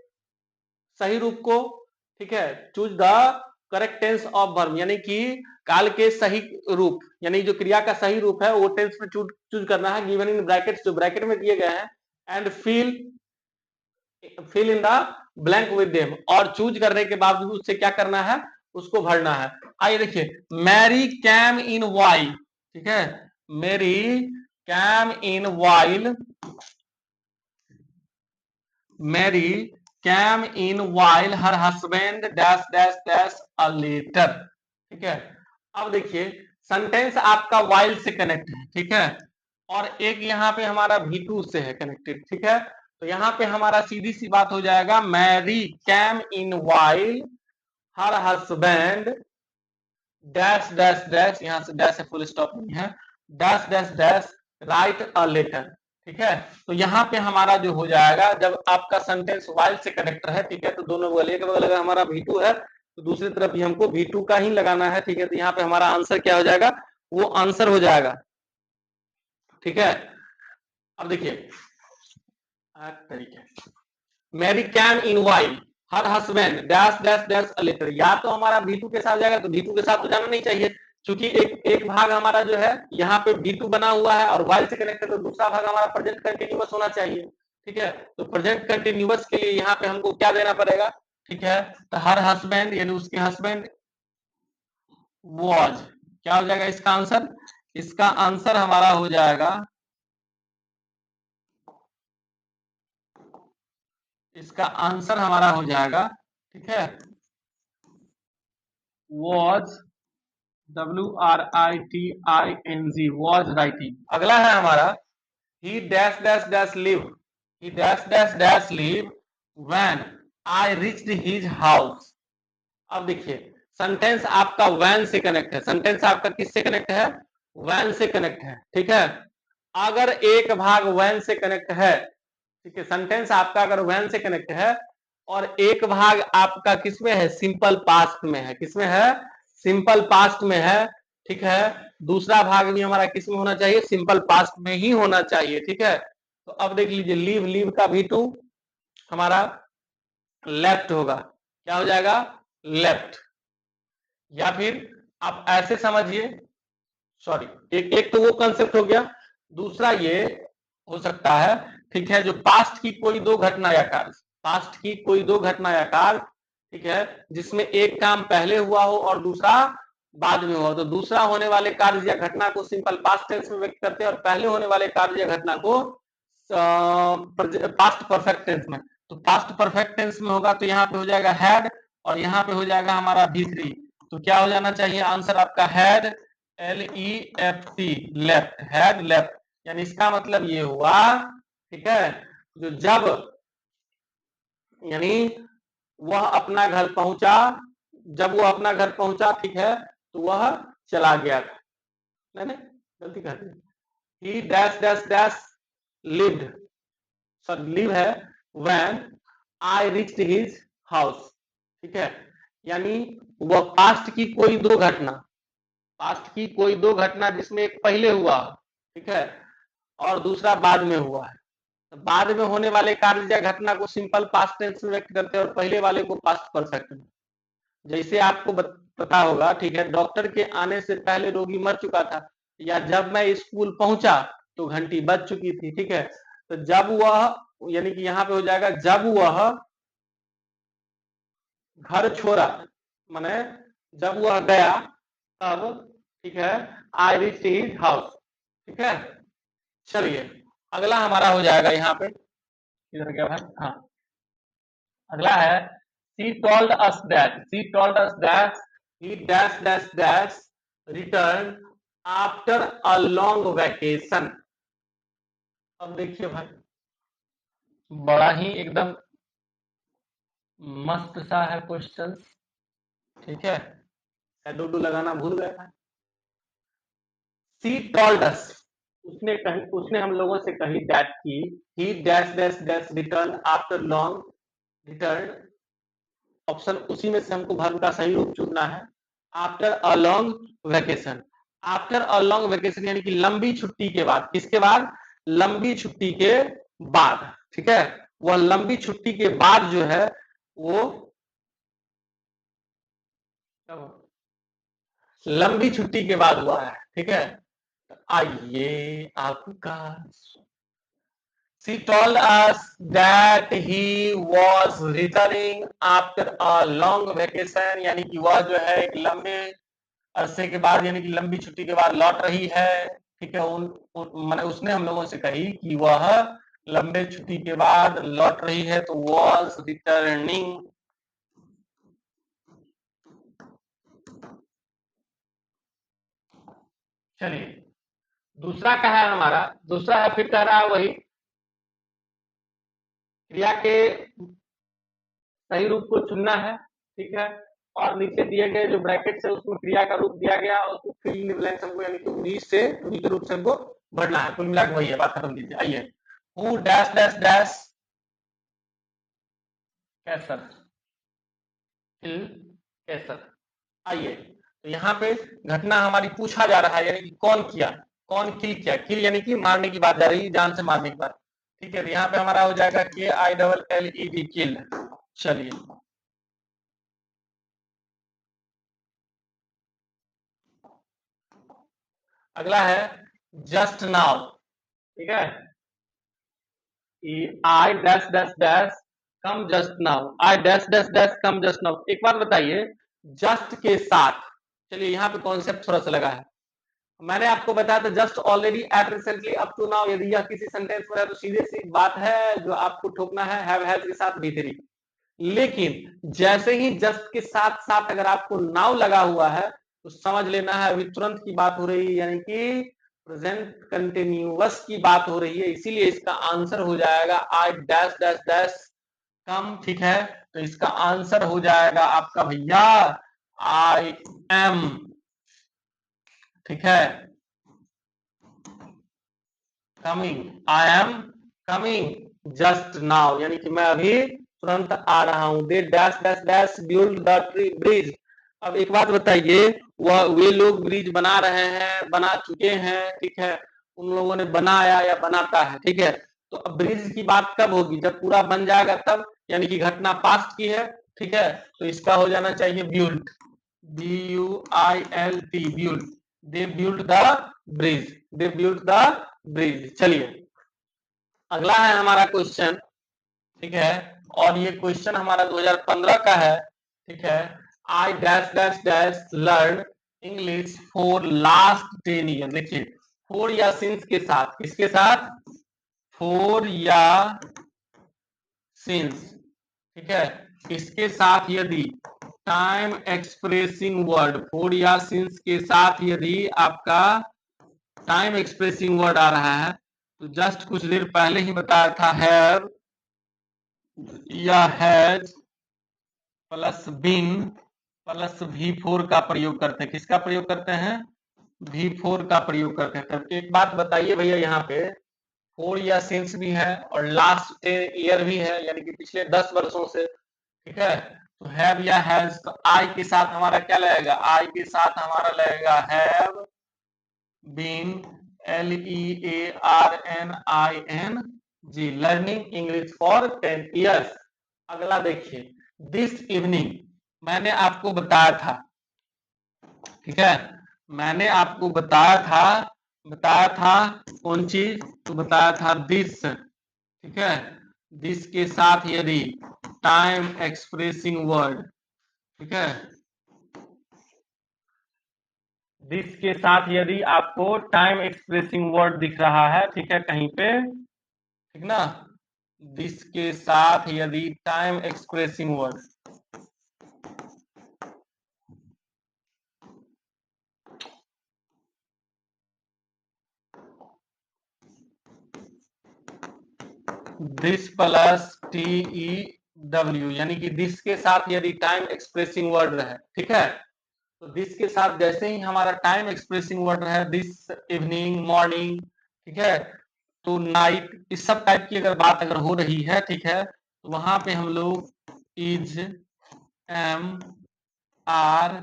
सही रूप को, ठीक है, choose the correct tense of verb, यानी कि काल के सही रूप, यानी जो क्रिया का सही रूप है वो टेंस में चूज करना है, गिवन इन ब्रैकेट्स, जो ब्रैकेट में दिए गए हैं, and fill in the blank with them, और चूज करने के बाद उससे क्या करना है, उसको भरना है। आइए देखिए, मैरी कैम इन वाइल, ठीक है, Mary came in while, Mary came in while her husband dash dash dash a letter. ठीक है, अब देखिए सेंटेंस आपका वाइल से कनेक्ट है, ठीक है, और एक यहाँ पे हमारा V2 से है कनेक्टेड। ठीक है, तो यहाँ पे हमारा सीधी सी बात हो जाएगा, Mary came in while her husband dash dash dash, यहाँ से डैश है, फुल स्टॉप नहीं है, dash dash dash write a letter. ठीक है, तो यहाँ पे हमारा जो हो जाएगा, जब आपका सेंटेंस वाइल से कनेक्टर है, ठीक है, तो दोनों बगल, एक बगल अगर हमारा V2 है तो दूसरी तरफ भी हमको V2 का ही लगाना है। ठीक है, तो यहाँ पे हमारा आंसर क्या हो जाएगा, वो आंसर हो जाएगा। ठीक है, अब देखिए तरीके, Mary can in while her husband dash dash dash a letter, या तो हमारा V2 के साथ जाएगा, तो V2 के साथ तो जाना नहीं चाहिए, क्योंकि एक भाग हमारा जो है यहाँ पे V2 बना हुआ है और वाइल से कनेक्ट है, तो दूसरा भाग हमारा प्रेजेंट कंटिन्यूअस होना चाहिए। ठीक है, तो प्रेजेंट कंटिन्यूअस के लिए यहाँ पे हमको क्या देना पड़ेगा, ठीक है, तो हर हस्बैंड यानी उसके हस्बैंड वॉज, क्या हो जाएगा इसका आंसर, इसका आंसर हमारा हो जाएगा, इसका आंसर हमारा हो जाएगा, ठीक है, वॉज, WRITING, वॉज राइटिंग। अगला है हमारा, ही dash dash dash live, he dash dash dash live when I reached his house. अब देखिए सेंटेंस आपका वैन से कनेक्ट है, सेंटेंस आपका किससे कनेक्ट है, वैन से कनेक्ट है। ठीक है, अगर एक भाग वैन से कनेक्ट है, ठीक है, सेंटेंस आपका अगर वैन से कनेक्ट है और एक भाग आपका किसमें है, सिंपल पास्ट में है, किसमें है, सिंपल पास्ट में है। ठीक है, दूसरा भाग भी हमारा किसमें होना चाहिए, सिंपल पास्ट में ही होना चाहिए। ठीक है, तो अब देख लीजिए, लीव, लीव का V2 हमारा लेफ्ट होगा, क्या हो जाएगा, लेफ्ट, या फिर आप ऐसे समझिए, सॉरी, एक तो वो कंसेप्ट हो गया, दूसरा ये हो सकता है, ठीक है, जो पास्ट की कोई दो घटना या कार्य, पास्ट की कोई दो घटना या कार्य, ठीक है, जिसमें एक काम पहले हुआ हो और दूसरा बाद में हुआ, तो दूसरा होने वाले कार्य या घटना को सिंपल पास्ट टेंस में व्यक्त करते हैं और पहले होने वाले कार्य या घटना को पास्ट परफेक्ट टेंस में। तो पास्ट परफेक्ट टेंस में होगा तो यहाँ पे हो जाएगा हैड, और यहाँ पे हो जाएगा हमारा V3, तो क्या हो जाना चाहिए आंसर आपका, had, LEFT, left, had left, यानी इसका मतलब ये हुआ, ठीक है, जो जब यानी वह अपना घर पहुंचा, जब वो अपना घर पहुंचा, ठीक है, तो वह चला गया था, नहीं गलती कर दी, he dash dash dash lived, sorry live है, when I reached his house. ठीक है, यानी वह पास्ट की कोई दो घटना, पास्ट की कोई दो घटना जिसमें एक पहले हुआ, ठीक है, और दूसरा बाद में हुआ है। तो बाद में होने वाले कार्य या घटना को सिंपल पास्ट टेंस में व्यक्त करते हैं और पहले वाले को पास्ट परफेक्ट में। जैसे आपको पता होगा, ठीक है, डॉक्टर के आने से पहले रोगी मर चुका था, या जब मैं स्कूल पहुंचा तो घंटी बज चुकी थी, ठीक है। तो जब वह, यानी कि यहाँ पे हो जाएगा जब वह घर छोड़ा, माने जब वह गया तब, ठीक है, आई रीच हिज हाउस, ठीक है। चलिए अगला हमारा हो जाएगा यहाँ पे, इधर क्या भाई, हाँ, अगला है सी told us that, C told us that he dash dash dash return after a long vacation. अब देखिए भाई, बड़ा ही एकदम मस्त सा है क्वेश्चन, ठीक है, डूडू लगाना भूल गया था। सी टोल्ड अस, उसने हम लोगों से कही दैट की ही dash dash dash return after long, return, option उसी में से हमको वर्ब का सही रूप चुनना है। After a long vacation, after a long vacation यानी कि लंबी छुट्टी के बाद, किसके बाद, लंबी छुट्टी के बाद, ठीक है। वह लंबी छुट्टी के बाद जो है वो लंबी छुट्टी के बाद हुआ है, ठीक है। आइए आपका, she told us that he was returning after a long vacation, यानी कि वह जो है एक लंबे अरसे के बाद, यानी कि लंबी छुट्टी के बाद लौट रही है, ठीक है। माने उसने हम लोगों से कही कि वह लंबे छुट्टी के बाद लौट रही है, तो was returning। चलिए दूसरा क्या है हमारा, दूसरा है फिर कह रहा है वही क्रिया के सही रूप को चुनना है, ठीक है। और नीचे दिए गए जो ब्रैकेट है उसमें क्रिया का रूप दिया गया और उसको फिल इन द ब्लैंक्स हमको, यानी कि उन्हीं से उन्हीं के रूप से हमको भरना है। कुल मिला के वही है, बात खत्म कीजिए। आइए, हु डैश डैश डैश कैसर, किल कैसर। आइए, तो यहाँ पे घटना हमारी पूछा जा रहा है, यानी कि कौन किया, कौन किल किया, किल यानी कि मारने की बात जा रही है, जान से मारने की बात, ठीक है। तो यहाँ पे हमारा हो जाएगा K I double L E D, kill. चलिए अगला है जस्ट नाउ, ठीक है। I dash dash dash come just now, I dash dash dash come just now. एक बात बताइए, जस्ट के साथ, चलिए यहाँ पे कॉन्सेप्ट थोड़ा सा लगा है। मैंने आपको बताया था just already yet recently up to now, यदि यह किसी सेंटेंस में है तो सीधे सी बात है जो आपको ठोकना है हैव हैज के साथ भीतरी। लेकिन जैसे ही जस्ट के साथ साथ अगर आपको नाउ लगा हुआ है तो समझ लेना है अभी तुरंत की बात हो रही है, यानी कि प्रेजेंट कंटिन्यूअस की बात हो रही है। इसीलिए इसका आंसर हो जाएगा आई डैश डैश डैश कम, ठीक है। तो इसका आंसर हो जाएगा आपका भैया आई एम, ठीक है, coming, I am coming just now, यानी कि मैं अभी तुरंत आ रहा हूं। दे dash dash dash build the bridge. अब एक बात बताइए, वह वे लोग ब्रिज बना रहे हैं, बना चुके हैं, ठीक है, उन लोगों ने बनाया या बनाता है, ठीक है। तो अब ब्रिज की बात कब होगी, जब पूरा बन जाएगा तब, यानी कि घटना पास्ट की है, ठीक है। तो इसका हो जाना चाहिए built, B U I L T, built. They build the bridge, they build the bridge. चलिए अगला है हमारा क्वेश्चन, ठीक है, और ये क्वेश्चन हमारा 2015 का है, ठीक है। I dash dash dash learn English for last 10 year. देखिए फोर या सिंस के साथ, किसके साथ, फोर या सिंस, ठीक है, इसके साथ यदि टाइम एक्सप्रेसिंग वर्ड, फोर या सिंस के साथ यदि आपका टाइम एक्सप्रेसिंग वर्ड आ रहा है, तो जस्ट कुछ देर पहले ही बताया था हैव या has plus bin plus V4 का प्रयोग करते हैं। किसका प्रयोग करते हैं, V4 का प्रयोग करते हैं। तब एक बात बताइए भैया, यहाँ पे फोर या सिंस भी है और लास्ट ईयर भी है, यानी कि पिछले 10 वर्षों से, ठीक है। तो हैव या हैज, तो आई के साथ हमारा क्या लगेगा, आई के साथ हमारा लगेगा have been, LEARNING, learning English for 10 years. अगला देखिए, दिस इवनिंग, मैंने आपको बताया था, ठीक है, मैंने आपको बताया था कौन चीज, तो बताया था दिस, ठीक है, दिस के साथ यदि टाइम एक्सप्रेसिंग वर्ड, ठीक है, दिस के साथ यदि आपको टाइम एक्सप्रेसिंग वर्ड दिख रहा है, ठीक है, कहीं पे, ठीक ना, दिस के साथ यदि time expressing word, this plus TEW, यानी कि दिस के साथ यदि टाइम एक्सप्रेसिंग वर्ड है, ठीक है, तो दिस के साथ जैसे ही हमारा टाइम एक्सप्रेसिंग वर्ड है, दिस, इवनिंग, मॉर्निंग, ठीक है, तो नाइट, इस सब टाइप की अगर बात अगर हो रही है, ठीक है, तो वहां पे हम लोग is, am, are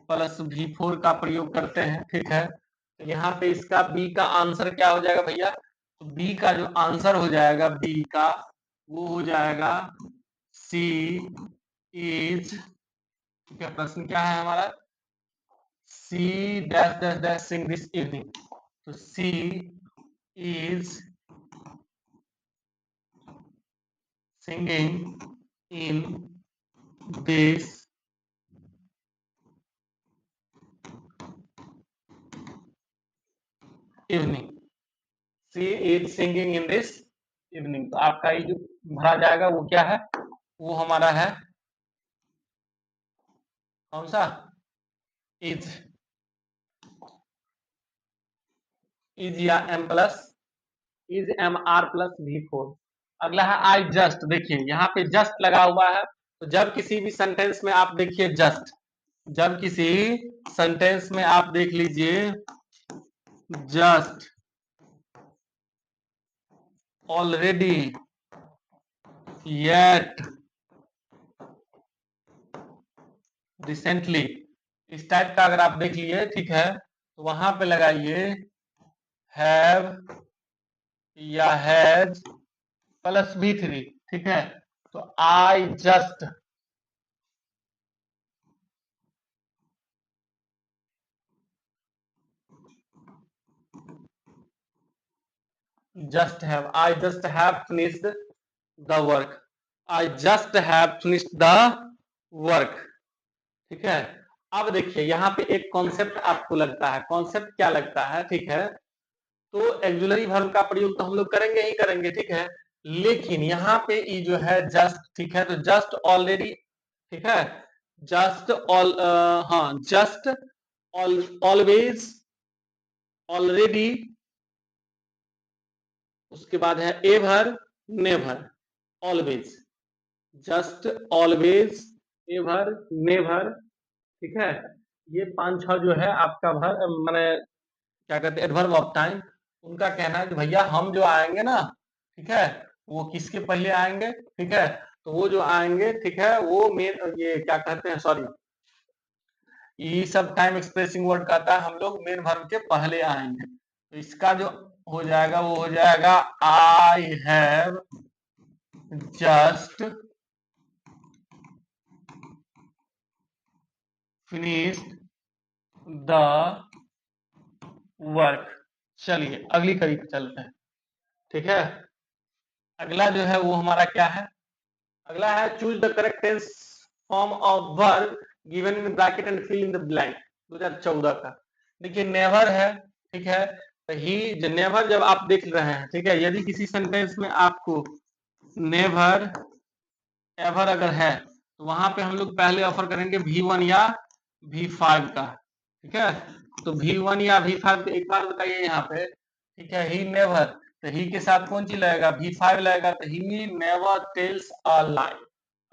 plus V4 का प्रयोग करते हैं, ठीक है, तो यहाँ पे इसका बी का आंसर क्या हो जाएगा भैया, तो बी का जो आंसर हो जाएगा बी का, वो हो जाएगा सी इज, ठीक है, प्रश्न क्या है हमारा, she dash dash dash sing this evening, तो she is singing in this evening, she is singing in this evening, तो आपका ये जो भरा जाएगा वो क्या है, वो हमारा है कौन सा, इज, इज या am plus, is am are plus V4। अगला है आई जस्ट, देखिए यहाँ पे जस्ट लगा हुआ है, तो जब किसी भी सेंटेंस में आप देखिए जस्ट, जब किसी सेंटेंस में आप देख लीजिए जस्ट, ऑलरेडी, येट, रिसेंटली, इस टाइप का अगर आप देख लिए, ठीक है, तो वहां पे लगाइए हैव या हैज प्लस V3, ठीक है, तो I just have, I just have finished the work, I just have finished the work, ठीक है। अब देखिए यहाँ पे एक कॉन्सेप्ट आपको लगता है, कॉन्सेप्ट क्या लगता है, ठीक है, तो एक्सुलरी वर्ब का प्रयोग तो हम लोग करेंगे ही करेंगे, ठीक है, लेकिन यहाँ पे ये जो है जस्ट, ठीक है, तो जस्ट ऑलरेडी, ठीक है, जस्ट ऑल, हाँ, जस्ट ऑलवेज, ऑलरेडी, उसके बाद है ever, never, always, just, always, ever, never, ठीक है, ये 5-6 जो है आपका मैंने क्या कहते हैं एडवर्ब ऑफ टाइम, उनका कहना है कि भैया हम जो आएंगे ना, ठीक है, वो किसके पहले आएंगे, ठीक है, तो वो जो आएंगे, ठीक है, वो मेन, ये क्या कहते हैं, सॉरी, ये सब टाइम एक्सप्रेसिंग वर्ड कहता है, हम लोग मेन वर्ब के पहले आएंगे, तो इसका जो हो जाएगा वो हो जाएगा I have just finished the work. चलिए अगली कड़ी पे चलते हैं, ठीक है, अगला जो है वो हमारा क्या है, अगला है choose the correct tense form of verb given in bracket and fill in the blank, 2014 का। देखिए नेवर है, ठीक है, तो ही, नेवर जब आप देख रहे हैं, ठीक है, यदि किसी सेंटेंस में आपको नेवर एवर अगर है, तो वहां पे हम लोग पहले ऑफर करेंगे V1 या V5 का, ठीक है, तो V1 या V5 एक बार बताइए यहाँ पे, ठीक है, ही नेवर, तो ही के साथ कौन चीज लगेगा, V5 लगेगा, तो ही नेवर टेल्स अ लाई।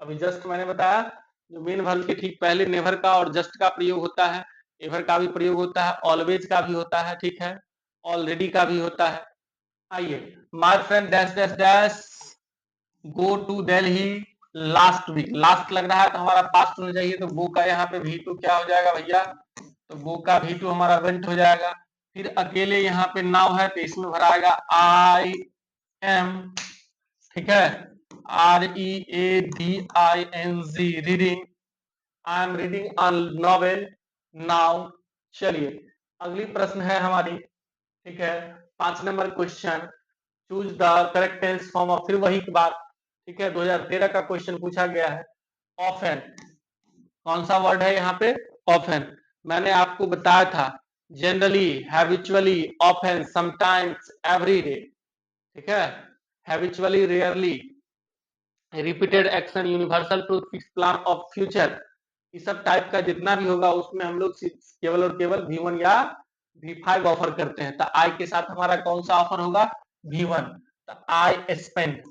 अभी जस्ट मैंने बताया जो मेन वर्ब के ठीक पहले नेवर का और जस्ट का प्रयोग होता है, एवर का भी प्रयोग होता है, ऑलवेज का भी होता है, ठीक है, ऑलरेडी का भी होता है। आइए, my friend dash dash dash go to Delhi last week, last लग रहा है तो हमारा पास्ट होना चाहिए, तो गो का यहाँ पे V2 क्या हो जाएगा भैया, तो गो का V2 हमारा वेंट हो जाएगा। फिर अकेले यहाँ पे नाउ है तो इसमें भराएगा आई एम, ठीक है, READING, reading, I am reading a novel now. चलिए अगली प्रश्न है हमारी, ठीक है, 5 नंबर question, choose the correct tense form of, फिर वही की बात, ठीक है, 2013 का क्वेश्चन पूछा गया है। ऑफन, कौन सा वर्ड है यहाँ पे, ऑफन। मैंने आपको बताया था generally, habitually, often, sometimes, everyday, ठीक है, habitually, rarely, repeated action, universal truth, fix plan of future, इस सब टाइप का जितना भी होगा उसमें हम लोग केवल और केवल V1 या V5 ऑफर करते हैं। तो आई के साथ हमारा कौन सा ऑफर होगा, V1। तो I spend,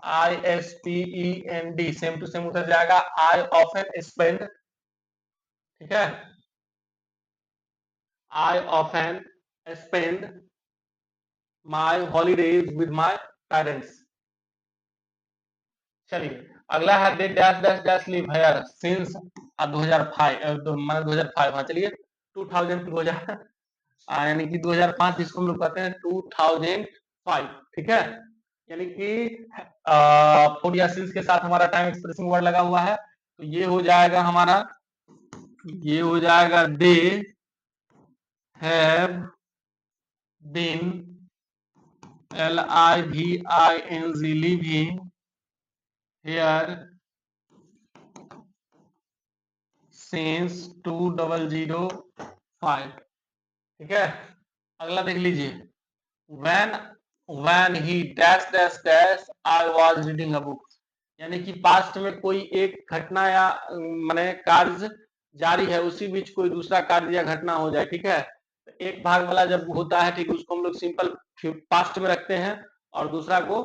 ISPEND, same to same उधर जाएगा, आई ऑफन स्पेंड, ठीक है, I often spend my holidays with my parents. चलिए अगला है they dash dash dash live here since 2005, मतलब 2005, हाँ चलिए 2000, यानी कि 2005, जिसको हम लोग कहते हैं 2005, ठीक है, यानी कि फूड या सिंस के साथ हमारा टाइम एक्सप्रेसिंग वर्ड लगा हुआ है, तो ये हो जाएगा हमारा, ये हो जाएगा they have been, LIVING, living here since 2005, ठीक है। अगला देख लीजिए, when he dash dash dash I was reading a book, यानी कि पास्ट में कोई एक घटना या माने कार्य जारी है, उसी बीच कोई दूसरा कार्य या घटना हो जाए, ठीक है, तो एक भाग वाला जब होता है, ठीक, उसको हम लोग सिंपल पास्ट में रखते हैं और दूसरा को